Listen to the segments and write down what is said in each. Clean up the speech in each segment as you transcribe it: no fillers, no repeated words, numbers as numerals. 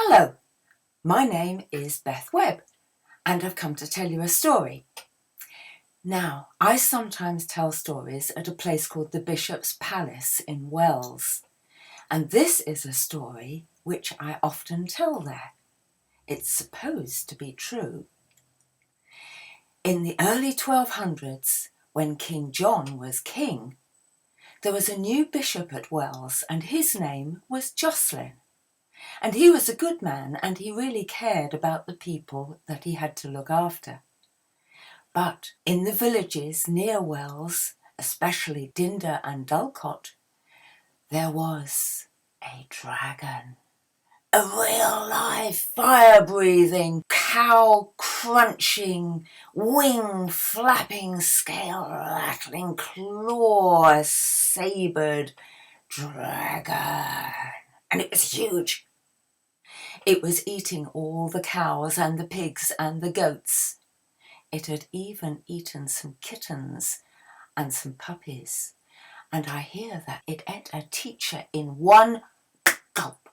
Hello, my name is Beth Webb and I've come to tell you a story. Now, I sometimes tell stories at a place called the Bishop's Palace in Wells, and this is a story which I often tell there. It's supposed to be true. In the early 1200s, when King John was king, there was a new bishop at Wells and his name was Jocelyn. And he was a good man and he really cared about the people that he had to look after. But in the villages near Wells, especially Dinder and Dulcot, there was a dragon. A real live fire-breathing, cow-crunching, wing-flapping, scale-rattling, claw-sabred dragon. And it was huge. It was eating all the cows and the pigs and the goats. It had even eaten some kittens and some puppies. And I hear that it ate a teacher in one gulp.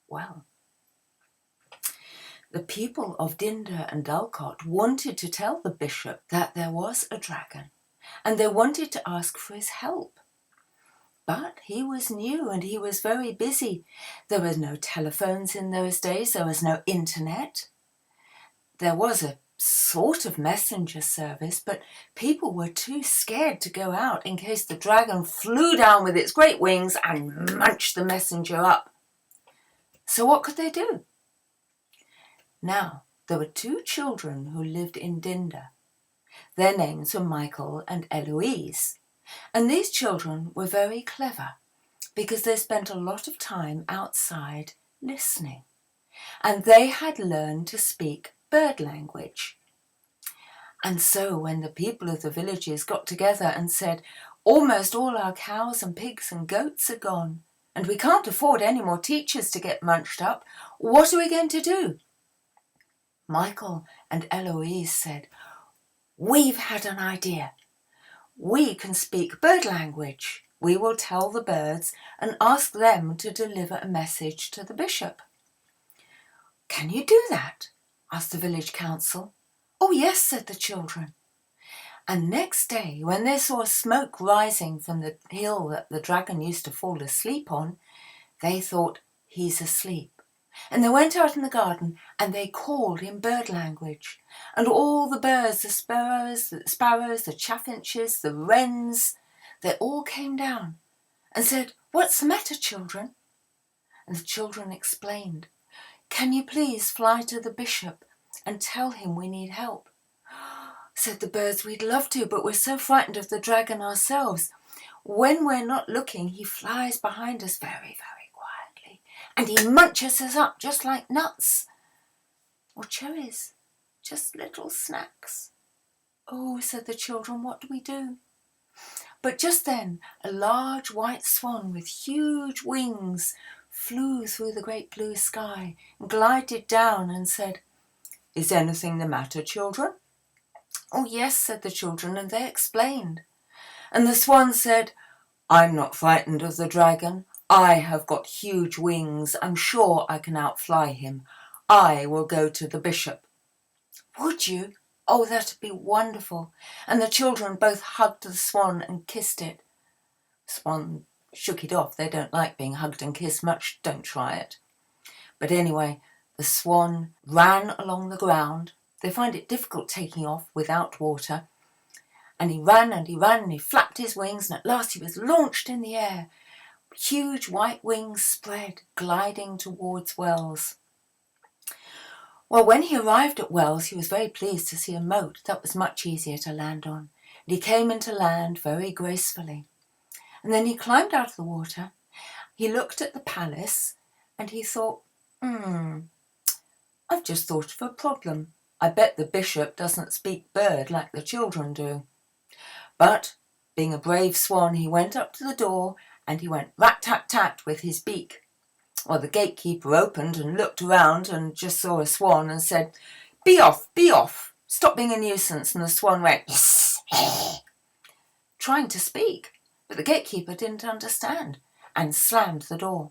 Well, the people of Dinder and Dulcot wanted to tell the bishop that there was a dragon, and they wanted to ask for his help. But he was new and he was very busy. There were no telephones in those days. There was no internet. There was a sort of messenger service, but people were too scared to go out in case the dragon flew down with its great wings and munched the messenger up. So what could they do? Now, there were two children who lived in Dinder. Their names were Michael and Eloise. And these children were very clever because they spent a lot of time outside listening. And they had learned to speak bird language. And so when the people of the villages got together and said, almost all our cows and pigs and goats are gone, and we can't afford any more teachers to get munched up, what are we going to do? Michael and Eloise said, we've had an idea. We can speak bird language. We will tell the birds and ask them to deliver a message to the bishop. Can you do that? Asked the village council. Oh yes, said the children. And next day, when they saw smoke rising from the hill that the dragon used to fall asleep on, they thought, he's asleep. And they went out in the garden and they called in bird language. And all the birds, the sparrows, the chaffinches, the wrens, they all came down and said, what's the matter, children? And the children explained, can you please fly to the bishop and tell him we need help? Said the birds, we'd love to, but we're so frightened of the dragon ourselves. When we're not looking, he flies behind us very, very quietly, and he munches us up just like nuts or cherries, just little snacks. Oh, said the children, what do we do? But just then, a large white swan with huge wings flew through the great blue sky and glided down and said, is anything the matter, children? Oh, yes, said the children, and they explained. And the swan said, I'm not frightened of the dragon. I have got huge wings. I'm sure I can outfly him. I will go to the bishop. Would you? Oh, that'd be wonderful. And the children both hugged the swan and kissed it. The swan shook it off. They don't like being hugged and kissed much. Don't try it. But anyway, the swan ran along the ground. They find it difficult taking off without water. And he ran and he ran and he flapped his wings, and at last he was launched in the air. Huge white wings spread, gliding towards Wells. Well, when he arrived at Wells, he was very pleased to see a moat that was much easier to land on. And he came into land very gracefully. And then he climbed out of the water. He looked at the palace and he thought, I've just thought of a problem. I bet the bishop doesn't speak bird like the children do. But, being a brave swan, he went up to the door and he went rat-tat-tat with his beak. Well, the gatekeeper opened and looked around and just saw a swan and said, be off, stop being a nuisance. And the swan went, trying to speak, but the gatekeeper didn't understand and slammed the door.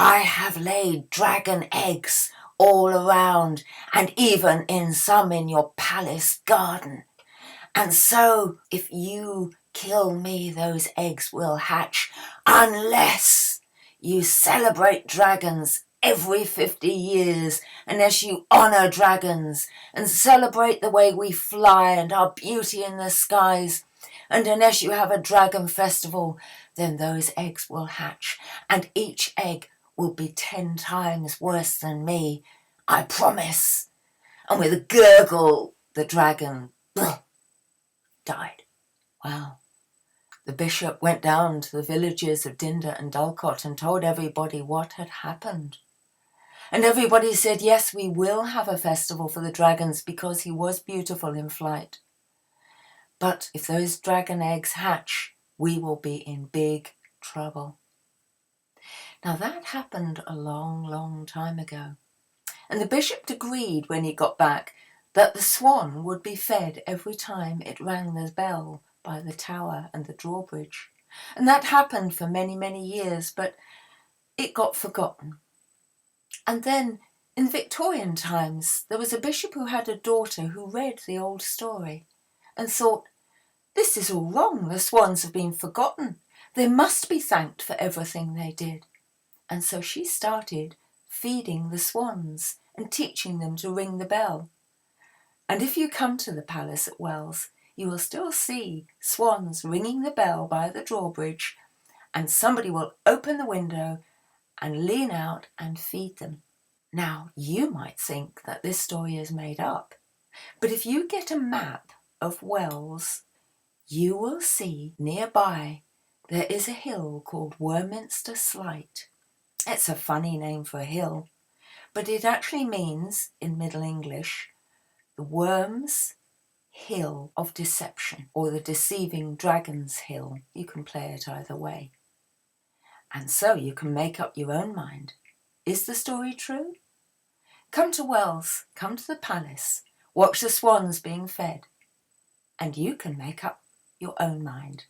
I have laid dragon eggs all around, and even in some in your palace garden. And so, if you kill me, those eggs will hatch, unless you celebrate dragons every 50 years, unless you honour dragons and celebrate the way we fly and our beauty in the skies, and unless you have a dragon festival, then those eggs will hatch, and each egg will be 10 times worse than me. I promise. And with a gurgle, the dragon died. Wow. The bishop went down to the villages of Dinder and Dulcot and told everybody what had happened. And everybody said, yes, we will have a festival for the dragons because he was beautiful in flight. But if those dragon eggs hatch, we will be in big trouble. Now that happened a long, long time ago. And the bishop agreed when he got back that the swan would be fed every time it rang the bell by the tower and the drawbridge. And that happened for many, many years, but it got forgotten. And then in Victorian times, there was a bishop who had a daughter who read the old story and thought, this is all wrong. The swans have been forgotten. They must be thanked for everything they did. And so she started feeding the swans and teaching them to ring the bell. And if you come to the palace at Wells, you will still see swans ringing the bell by the drawbridge, and somebody will open the window and lean out and feed them. Now, you might think that this story is made up, but if you get a map of Wells, you will see nearby there is a hill called Worminster Sleight. It's a funny name for a hill, but it actually means, in Middle English, the Worm's Hill of Deception, or the Deceiving Dragon's Hill. You can play it either way. And so you can make up your own mind. Is the story true? Come to Wells, come to the palace, watch the swans being fed, and you can make up your own mind.